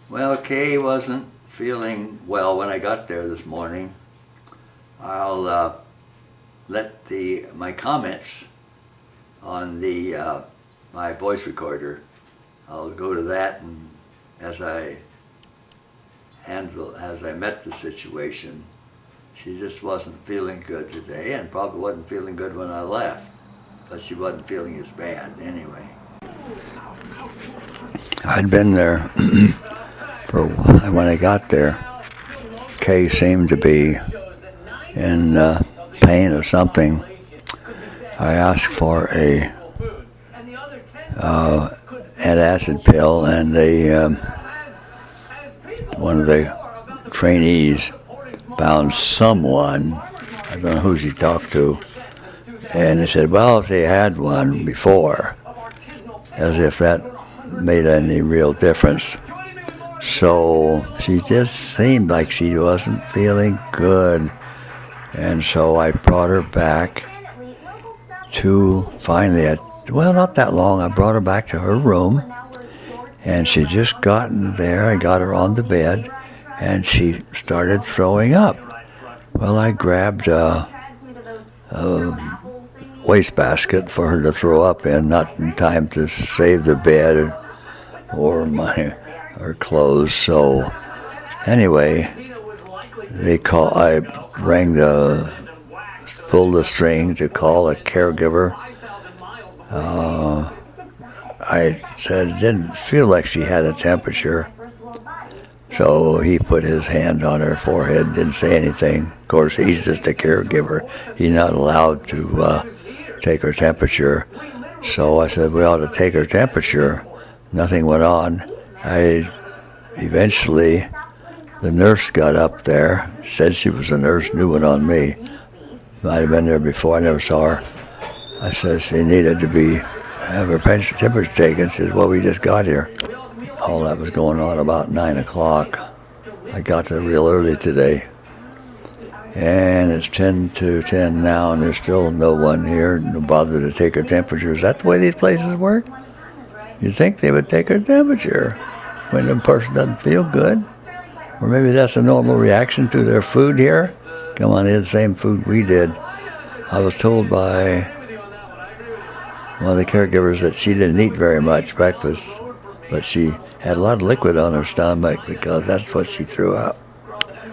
Well, Kay wasn't feeling well when I got there this morning. I'll let my comments on the my voice recorder. I'll go to that, and as I met the situation, she just wasn't feeling good today, and probably wasn't feeling good when I left. But she wasn't feeling as bad anyway. I'd been there when I got there. Kay seemed to be in pain or something. I asked for a antacid pill, and one of the trainees found someone, I don't know who she talked to, and they said, well, if they had one before, as if that made any real difference. So she just seemed like she wasn't feeling good, and so I brought her back to finally, well, not that long, I brought her back to her room, and she just gotten there. I got her on the bed, and she started throwing up. Well, I grabbed a wastebasket for her to throw up in, not in time to save the bed or her clothes. So anyway, I pulled the string to call a caregiver. I said it didn't feel like she had a temperature. So he put his hand on her forehead, didn't say anything. Of course, he's just a caregiver. He's not allowed to take her temperature. So I said, we ought to take her temperature. Nothing went on. Eventually, the nurse got up there, said she was a nurse, knew it on me. Might have been there before, I never saw her. I said she needed to have her temperature taken. She said, well, we just got here. All that was going on about 9 o'clock. I got there real early today. And it's 10 to 10 now, and there's still no one here, no bother to take her temperature. Is that the way these places work? You'd think they would take her temperature when a person doesn't feel good. Or maybe that's a normal reaction to their food here. Come on, they had the same food we did. I was told by one of the caregivers that she didn't eat very much breakfast, but she had a lot of liquid on her stomach because that's what she threw out.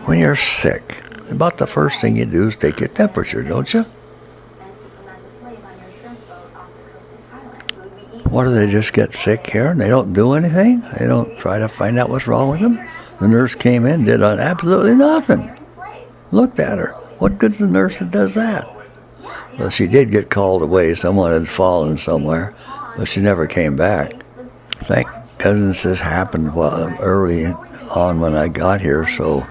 When you're sick, about the first thing you do is take your temperature, don't you? What, do they just get sick here and they don't do anything? They don't try to find out what's wrong with them? The nurse came in, did absolutely nothing. Looked at her. What good's the nurse that does that? Well, she did get called away. Someone had fallen somewhere, but she never came back. Thank goodness this happened early on when I got here, so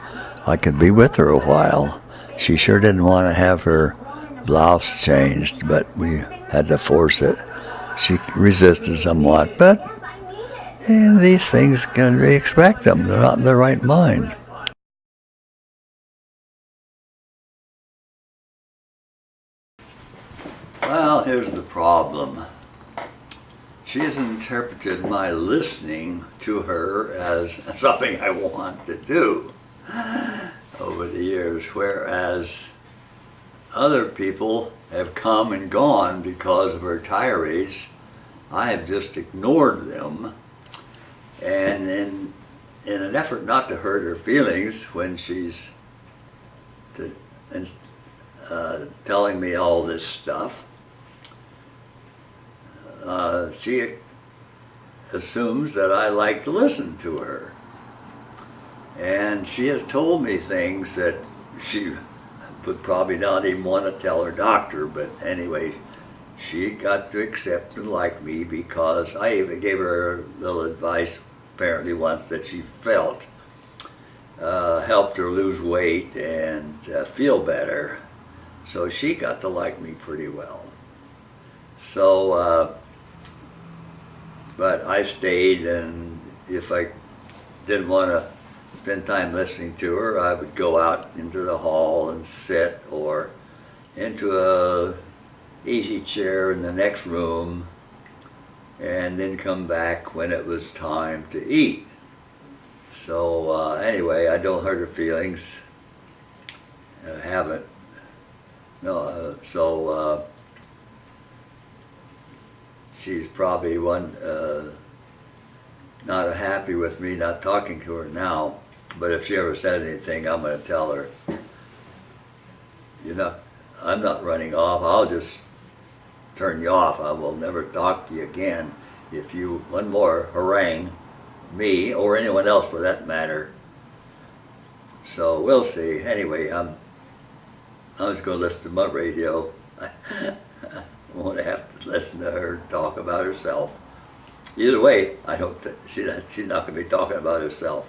I could be with her a while. She sure didn't want to have her blouse changed, but we had to force it. She resisted somewhat, but these things, we expect them. They're not in their right mind. Well, here's the problem. She has interpreted my listening to her as something I want to do over the years, whereas other people have come and gone because of her tirades. I have just ignored them, and in an effort not to hurt her feelings when she's telling me all this stuff, she assumes that I like to listen to her. And she has told me things that she would probably not even want to tell her doctor, but anyway, she got to accept and like me because I even gave her a little advice apparently once that she felt helped her lose weight and feel better. So she got to like me pretty well. So, but I stayed, and if I didn't want to spend time listening to her, I would go out into the hall and sit, or into a easy chair in the next room, and then come back when it was time to eat. So anyway, I don't hurt her feelings. And I haven't. No, she's probably not happy with me not talking to her now. But if she ever said anything, I'm going to tell her, I'm not running off. I'll just turn you off. I will never talk to you again if you one more harangue me or anyone else for that matter. So we'll see. Anyway, I'm just going to listen to my radio. I won't have to listen to her talk about herself. Either way, I don't think she's not going to be talking about herself.